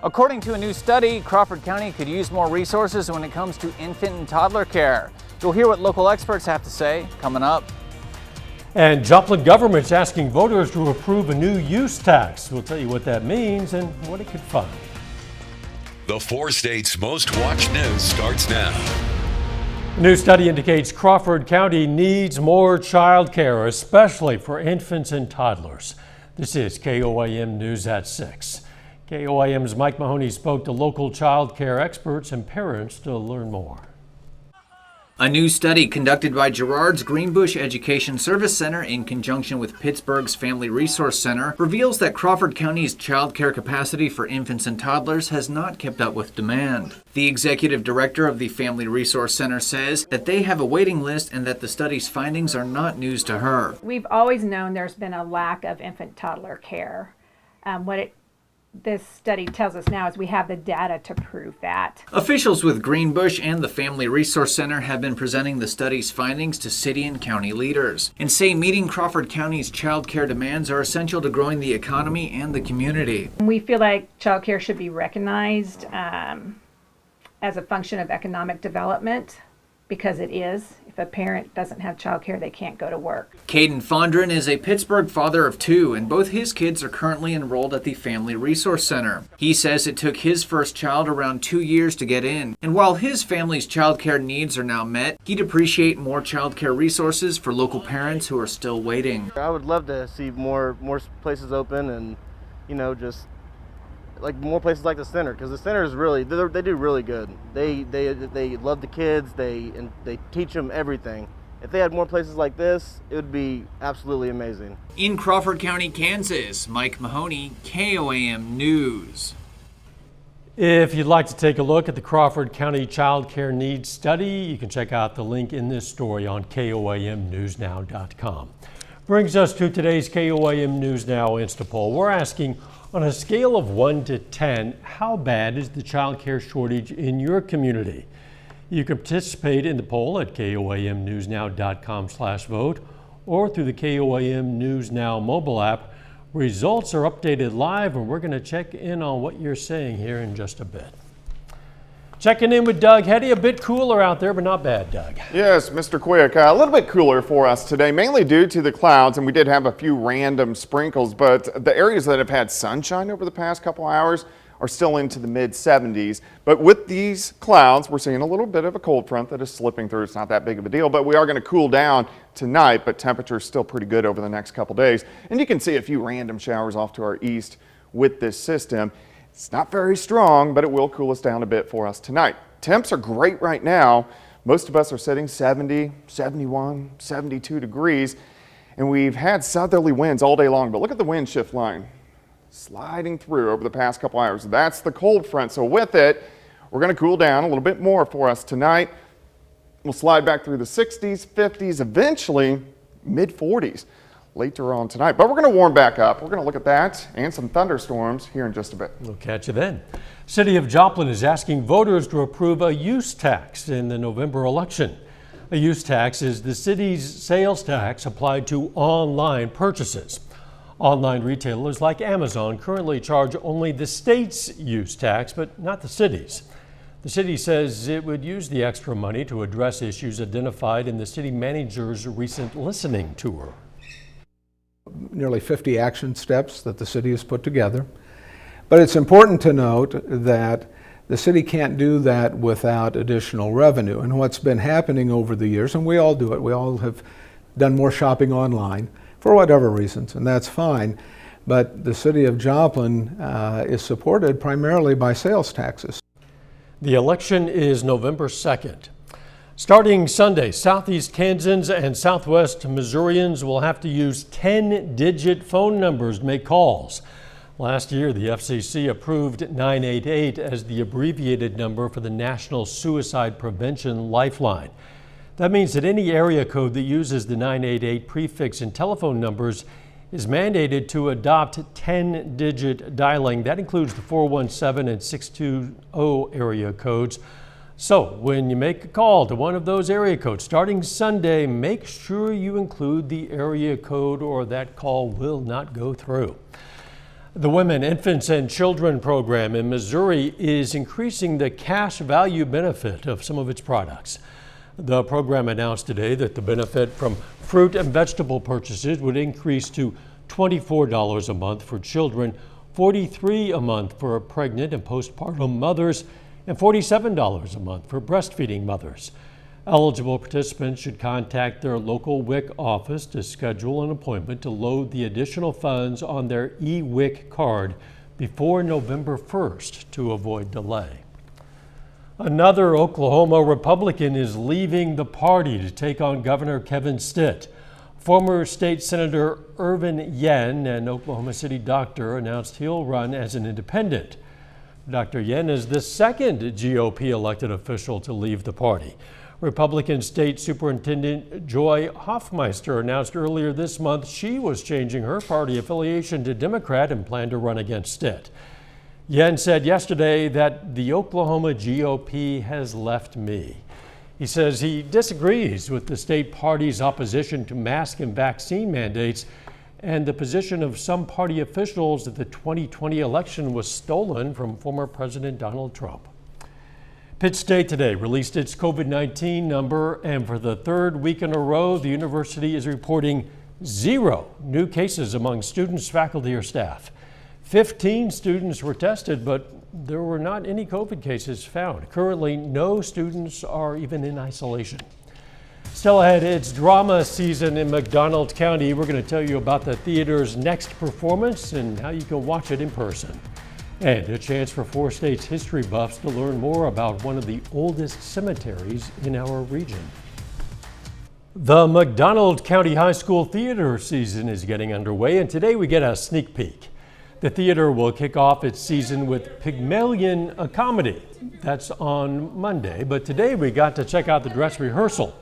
According to a new study, Crawford County could use more resources when it comes to infant and toddler care. You'll hear what local experts have to say coming up. And Joplin government's asking voters to approve a new use tax. We'll tell you what that means and what it could fund. The 4 states' most watched news starts now. A new study indicates Crawford County needs more child care, especially for infants and toddlers. This is KOAM News at 6. KOAM's Mike Mahoney spoke to local child care experts and parents to learn more. A new study conducted by Girard's Greenbush Education Service Center in conjunction with Pittsburgh's Family Resource Center reveals that Crawford County's child care capacity for infants and toddlers has not kept up with demand. The executive director of the Family Resource Center says that they have a waiting list and that the study's findings are not news to her. We've always known there's been a lack of infant toddler care. This study tells us now is we have the data to prove that. Officials with Greenbush and the Family Resource Center have been presenting the study's findings to city and county leaders and say meeting Crawford County's child care demands are essential to growing the economy and the community. We feel like child care should be recognized as a function of economic development because it is. If a parent doesn't have child care, they can't go to work. Caden Fondren is a Pittsburgh father of 2, and both his kids are currently enrolled at the Family Resource Center. He says it took his first child around 2 years to get in, and while his family's child care needs are now met, he'd appreciate more child care resources for local parents who are still waiting. I would love to see more places open and, just like more places like the center, because the center is really, they do really good. They love the kids, they teach them everything. If they had more places like this, it would be absolutely amazing. In Crawford County, Kansas, Mike Mahoney, KOAM News. If you'd like to take a look at the Crawford County Child Care Needs Study, you can check out the link in this story on KOAMnewsnow.com. Brings us to today's KOAM News Now Instapoll. We're asking, on a scale of 1 to 10, how bad is the child care shortage in your community? You can participate in the poll at KOAMnewsnow.com/vote or through the KOAM News Now mobile app. Results are updated live, and we're going to check in on what you're saying here in just a bit. Checking in with Doug Hetty. A bit cooler out there, but not bad, Doug. Yes, Mr. Quick. A little bit cooler for us today, mainly due to the clouds, and we did have a few random sprinkles, but the areas that have had sunshine over the past couple hours are still into the mid-70s. But with these clouds, we're seeing a little bit of a cold front that is slipping through. It's not that big of a deal, but we are going to cool down tonight, but temperatures still pretty good over the next couple days. And you can see a few random showers off to our east with this system. It's not very strong, but it will cool us down a bit for us tonight. Temps are great right now. Most of us are sitting 70, 71, 72 degrees, and we've had southerly winds all day long. But look at the wind shift line sliding through over the past couple hours. That's the cold front. So with it, we're going to cool down a little bit more for us tonight. We'll slide back through the 60s, 50s, eventually mid-40s. Later on tonight, but we're going to warm back up. We're going to look at that and some thunderstorms here in just a bit. We'll catch you then. City of Joplin is asking voters to approve a use tax in the November election. A use tax is the city's sales tax applied to online purchases. Online retailers like Amazon currently charge only the state's use tax, but not the city's. The city says it would use the extra money to address issues identified in the city manager's recent listening tour. Nearly 50 action steps that the city has put together. But it's important to note that the city can't do that without additional revenue. And what's been happening over the years, and we all do it, we all have done more shopping online for whatever reasons, and that's fine. But the city of Joplin is supported primarily by sales taxes. The election is November 2nd. Starting Sunday, Southeast Kansans and Southwest Missourians will have to use 10-digit phone numbers to make calls. Last year, the FCC approved 988 as the abbreviated number for the National Suicide Prevention Lifeline. That means that any area code that uses the 988 prefix in telephone numbers is mandated to adopt 10-digit dialing. That includes the 417 and 620 area codes. So when you make a call to one of those area codes starting Sunday, make sure you include the area code or that call will not go through. The Women, Infants, and Children program in Missouri is increasing the cash value benefit of some of its products. The program announced today that the benefit from fruit and vegetable purchases would increase to $24 a month for children, $43 a month for pregnant and postpartum mothers, and $47 a month for breastfeeding mothers. Eligible participants should contact their local WIC office to schedule an appointment to load the additional funds on their eWIC card before November 1st to avoid delay. Another Oklahoma Republican is leaving the party to take on Governor Kevin Stitt. Former State Senator Irvin Yen, an Oklahoma City doctor, announced he'll run as an independent. Dr. Yen is the second GOP elected official to leave the party. Republican State Superintendent Joy Hoffmeister announced earlier this month she was changing her party affiliation to Democrat and planned to run against Stitt. Yen said yesterday that the Oklahoma GOP has left me. He says he disagrees with the state party's opposition to mask and vaccine mandates and the position of some party officials that the 2020 election was stolen from former President Donald Trump. Pitt State today released its COVID-19 number, and for the third week in a row, the university is reporting 0 new cases among students, faculty, or staff. 15 students were tested, but there were not any COVID cases found. Currently, no students are even in isolation. Still ahead, it's drama season in McDonald County. We're going to tell you about the theater's next performance and how you can watch it in person. And a chance for 4 States history buffs to learn more about one of the oldest cemeteries in our region. The McDonald County High School theater season is getting underway, and today we get a sneak peek. The theater will kick off its season with Pygmalion, a comedy. That's on Monday, but today we got to check out the dress rehearsal.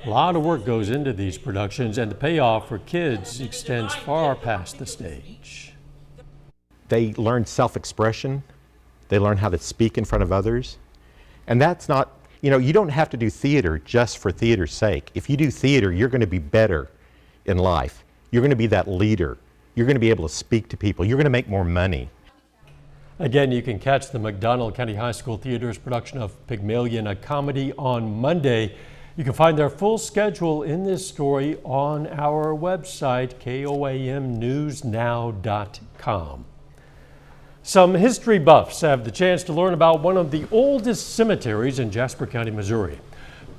A lot of work goes into these productions, and the payoff for kids extends far past the stage. They learn self-expression. They learn how to speak in front of others. And that's not, you don't have to do theater just for theater's sake. If you do theater, you're going to be better in life. You're going to be that leader. You're going to be able to speak to people. You're going to make more money. Again, you can catch the McDonald County High School Theater's production of Pygmalion, a comedy, on Monday. You can find their full schedule in this story on our website, KOAMnewsnow.com. Some history buffs have the chance to learn about one of the oldest cemeteries in Jasper County, Missouri.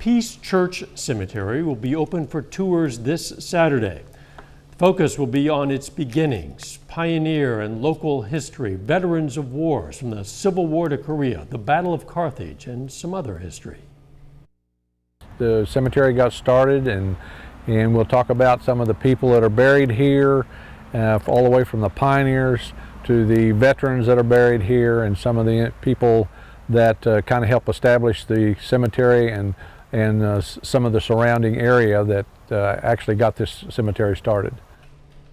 Peace Church Cemetery will be open for tours this Saturday. The focus will be on its beginnings, pioneer and local history, veterans of wars from the Civil War to Korea, the Battle of Carthage, and some other history. The cemetery got started, and we'll talk about some of the people that are buried here, all the way from the pioneers to the veterans that are buried here, and some of the people that kind of help establish the cemetery and some of the surrounding area that actually got this cemetery started.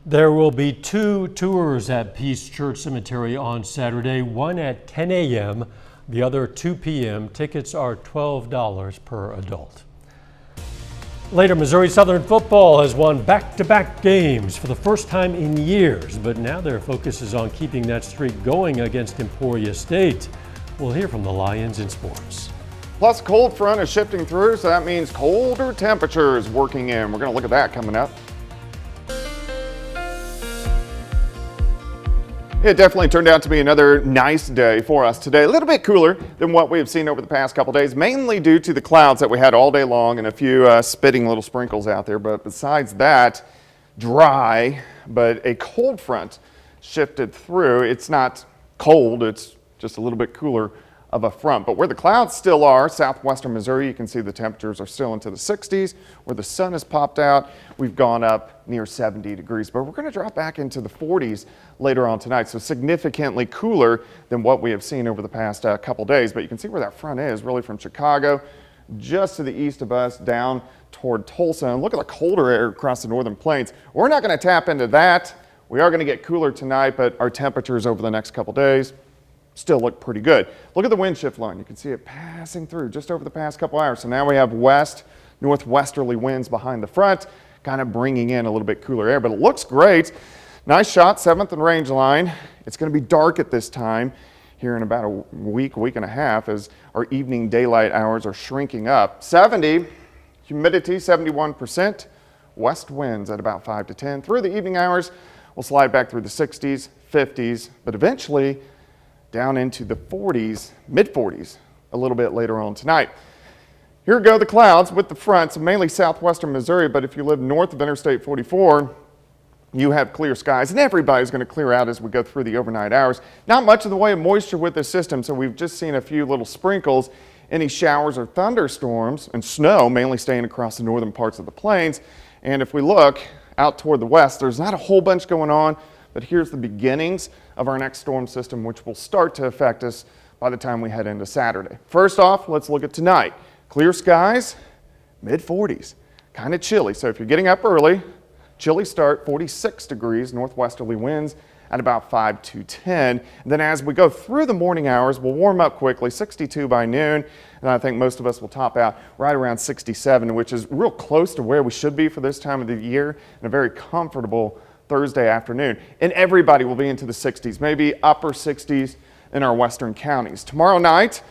There will be 2 tours at Peace Church Cemetery on Saturday, one at 10 a.m., the other 2 p.m. Tickets are $12 per adult. Later, Missouri Southern football has won back-to-back games for the first time in years, but now their focus is on keeping that streak going against Emporia State. We'll hear from the Lions in sports. Plus, cold front is shifting through, so that means colder temperatures working in. We're going to look at that coming up. It definitely turned out to be another nice day for us today. A little bit cooler than what we've seen over the past couple days, mainly due to the clouds that we had all day long and a few spitting little sprinkles out there. But besides that, dry, but a cold front shifted through. It's not cold, it's just a little bit cooler of a front. But where the clouds still are, southwestern Missouri, you can see the temperatures are still into the 60s. Where the sun has popped out, we've gone up near 70 degrees. But we're going to drop back into the 40s later on tonight, so significantly cooler than what we have seen over the past couple days. But you can see where that front is, really from Chicago, just to the east of us, down toward Tulsa. And look at the colder air across the northern plains. We're not going to tap into that. We are going to get cooler tonight, but our temperatures over the next couple days still look pretty good. Look at the wind shift line. You can see it passing through just over the past couple hours. So now we have northwesterly winds behind the front, kind of bringing in a little bit cooler air, but it looks great. Nice shot, 7th and range line. It's going to be dark at this time here in about a week and a half as our evening daylight hours are shrinking up. 70, humidity 71%, west winds at about 5 to 10. Through the evening hours, we'll slide back through the 60s, 50s, but eventually down into the 40s, mid-40s a little bit later on tonight. Here go the clouds with the fronts, mainly southwestern Missouri, but if you live north of Interstate 44, you have clear skies, and everybody's going to clear out as we go through the overnight hours. Not much in the way of moisture with this system, so we've just seen a few little sprinkles. Any showers or thunderstorms and snow mainly staying across the northern parts of the plains. And if we look out toward the west, there's not a whole bunch going on, but here's the beginnings of our next storm system, which will start to affect us by the time we head into Saturday. First off, let's look at tonight. Clear skies, mid-40s, kind of chilly. So if you're getting up early, chilly start, 46 degrees, northwesterly winds at about 5 to 10. And then as we go through the morning hours, we'll warm up quickly, 62 by noon, and I think most of us will top out right around 67, which is real close to where we should be for this time of the year, and a very comfortable Thursday afternoon. And everybody will be into the 60s, maybe upper 60s in our western counties. Tomorrow night,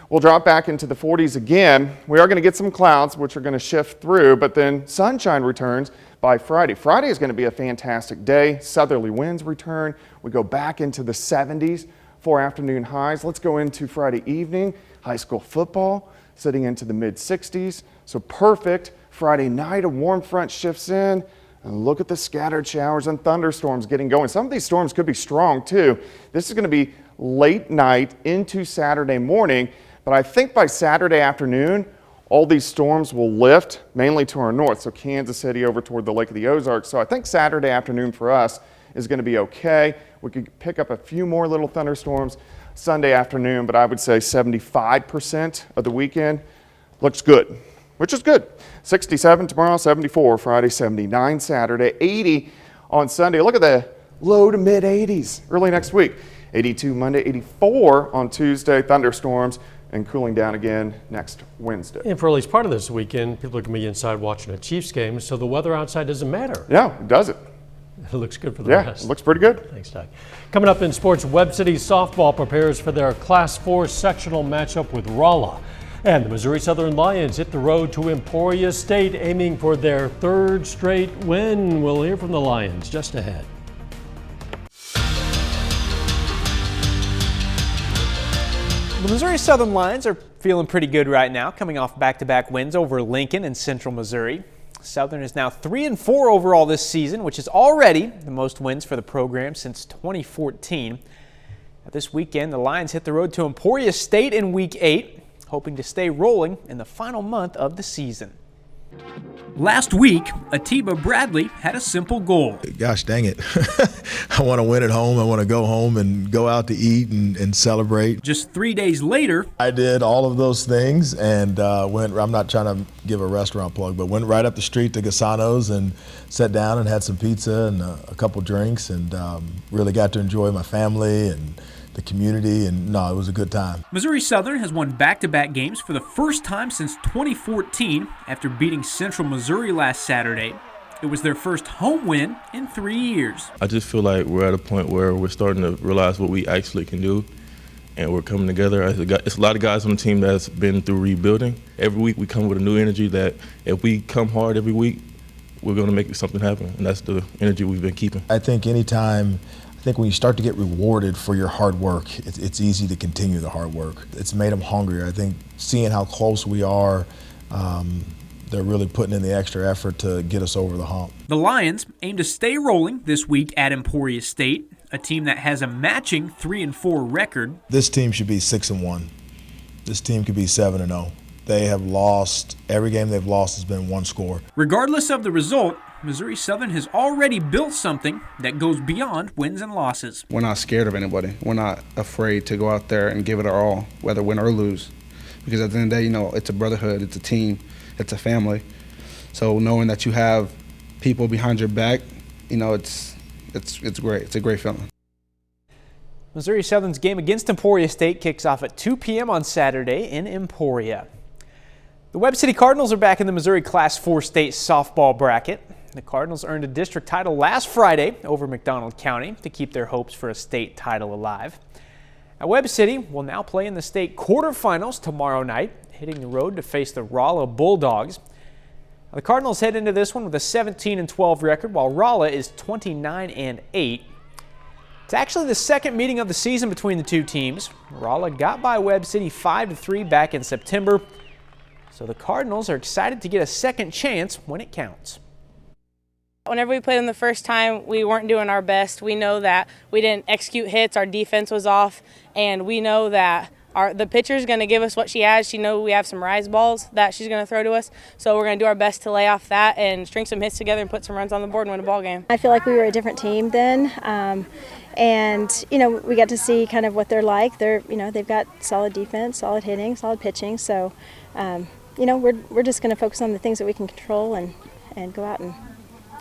we'll drop back into the 40s again. We are going to get some clouds, which are going to shift through, but then sunshine returns by Friday. Friday is going to be a fantastic day. Southerly winds return. We go back into the 70s for afternoon highs. Let's go into Friday evening. High school football sitting into the mid-60s. So perfect. Friday night, a warm front shifts in. And look at the scattered showers and thunderstorms getting going. Some of these storms could be strong too. This is going to be late night into Saturday morning. But I think by Saturday afternoon, all these storms will lift, mainly to our north, so Kansas City over toward the Lake of the Ozarks. So I think Saturday afternoon for us is going to be okay. We could pick up a few more little thunderstorms Sunday afternoon, but I would say 75% of the weekend looks good, which is good. 67 tomorrow, 74 Friday, 79 Saturday, 80 on Sunday. Look at the low to mid 80s early next week. 82 Monday, 84 on Tuesday, thunderstorms, and cooling down again next Wednesday. And for at least part of this weekend, people are going to be inside watching a Chiefs game, so the weather outside doesn't matter. Yeah, it does it. It looks good for the rest. rest. It looks pretty good. Thanks, Doug. Coming up in sports, Webb City softball prepares for their Class 4 sectional matchup with Rolla. And the Missouri Southern Lions hit the road to Emporia State, aiming for their third straight win. We'll hear from the Lions just ahead. The Missouri Southern Lions are feeling pretty good right now, coming off back-to-back wins over Lincoln and Central Missouri. Southern is now 3-4 overall this season, which is already the most wins for the program since 2014. This weekend, the Lions hit the road to Emporia State in Week 8, hoping to stay rolling in the final month of the season. Last week, Atiba Bradley had a simple goal. Gosh dang it. I want to win at home. I want to go home and go out to eat and celebrate. Just 3 days later, I did all of those things and I'm not trying to give a restaurant plug, but went right up the street to Gasano's and sat down and had some pizza and a couple drinks and really got to enjoy my family and the community, and no, it was a good time. Missouri Southern has won back-to-back games for the first time since 2014 after beating Central Missouri last Saturday. It was their first home win in 3 years. I just feel like we're at a point where we're starting to realize what we actually can do, and we're coming together. It's a lot of guys on the team that's been through rebuilding. Every week we come with a new energy that if we come hard every week, we're going to make something happen, and that's the energy we've been keeping. I think when you start to get rewarded for your hard work, it's easy to continue the hard work. It's made them hungrier. I think seeing how close we are, they're really putting in the extra effort to get us over the hump. The Lions aim to stay rolling this week at Emporia State, a team that has a matching 3-4 record. This team should be 6-1. This team could be 7-0. They have lost, every game they've lost has been one score. Regardless of the result, Missouri Southern has already built something that goes beyond wins and losses. We're not scared of anybody. We're not afraid to go out there and give it our all, whether win or lose. Because at the end of the day, it's a brotherhood, it's a team, it's a family. So knowing that you have people behind your back, it's great. It's a great feeling. Missouri Southern's game against Emporia State kicks off at 2 p.m. on Saturday in Emporia. The Webb City Cardinals are back in the Missouri Class 4 state softball bracket. The Cardinals earned a district title last Friday over McDonald County to keep their hopes for a state title alive. Now, Webb City will now play in the state quarterfinals tomorrow night, hitting the road to face the Rolla Bulldogs. Now, the Cardinals head into this one with a 17-12 record, while Rolla is 29-8. It's actually the second meeting of the season between the two teams. Rolla got by Webb City 5-3 back in September, so the Cardinals are excited to get a second chance when it counts. Whenever we played them the first time, we weren't doing our best. We know that we didn't execute hits, our defense was off, and we know that the pitcher's going to give us what she has. She knows we have some rise balls that she's going to throw to us, so we're going to do our best to lay off that and string some hits together and put some runs on the board and win a ball game. I feel like we were a different team then, and we got to see kind of what they're like. They've got solid defense, solid hitting, solid pitching, so we're just going to focus on the things that we can control and go out and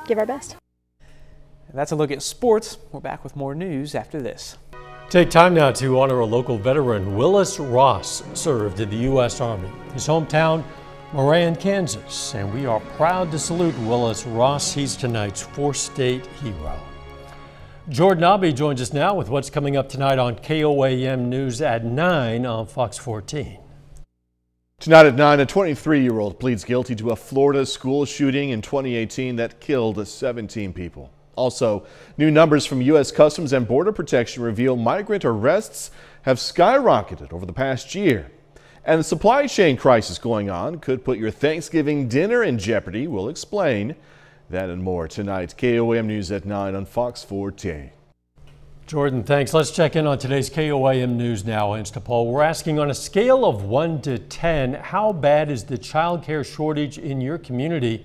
give our best. And that's a look at sports. We're back with more news after this. Take time now to honor a local veteran. Willis Ross served in the U.S. Army. His hometown, Moran, Kansas. And we are proud to salute Willis Ross. He's tonight's four-state hero. Jordan Abbey joins us now with what's coming up tonight on KOAM News at 9 on Fox 14. Tonight at 9, a 23-year-old pleads guilty to a Florida school shooting in 2018 that killed 17 people. Also, new numbers from U.S. Customs and Border Protection reveal migrant arrests have skyrocketed over the past year. And the supply chain crisis going on could put your Thanksgiving dinner in jeopardy. We'll explain that and more tonight. KOAM News at 9 on Fox 14. Jordan, thanks. Let's check in on today's KOAM News Now Insta poll. We're asking, on a scale of 1 to 10, how bad is the child care shortage in your community?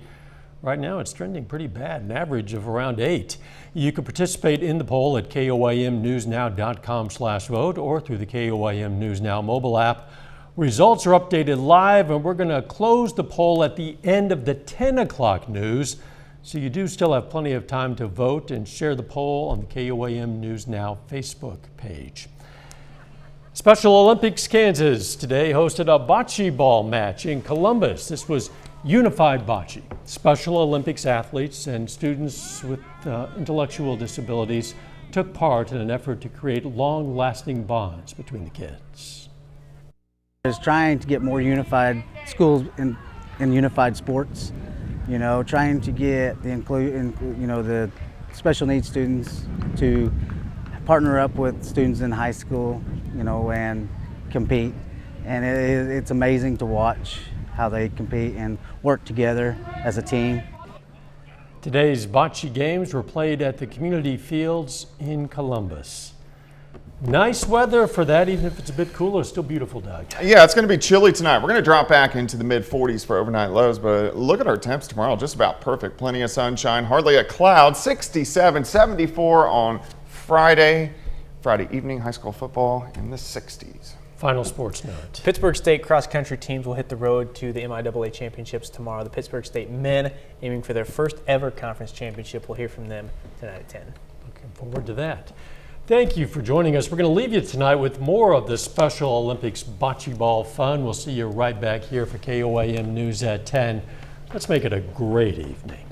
Right now, it's trending pretty bad, an average of around 8. You can participate in the poll at KOAMnewsnow.com/vote or through the KOAM News Now mobile app. Results are updated live, and we're going to close the poll at the end of the 10 o'clock news. So you do still have plenty of time to vote and share the poll on the KOAM News Now Facebook page. Special Olympics Kansas today hosted a bocce ball match in Columbus. This was unified bocce. Special Olympics athletes and students with intellectual disabilities took part in an effort to create long-lasting bonds between the kids. Is trying to get more unified schools in unified sports. Trying to get the special needs students to partner up with students in high school, and compete. And it's amazing to watch how they compete and work together as a team. Today's bocce games were played at the community fields in Columbus. Nice weather for that, even if it's a bit cooler. Still beautiful, Doug. Yeah, it's going to be chilly tonight. We're going to drop back into the mid-40s for overnight lows, but look at our temps tomorrow. Just about perfect. Plenty of sunshine, hardly a cloud. 67, 74 on Friday evening. High school football in the 60s. Final sports note. Pittsburgh State cross-country teams will hit the road to the MIAA championships tomorrow. The Pittsburgh State men aiming for their first ever conference championship. We'll hear from them tonight at 10. Looking forward to that. Thank you for joining us. We're going to leave you tonight with more of the Special Olympics bocce ball fun. We'll see you right back here for KOAM News at 10. Let's make it a great evening.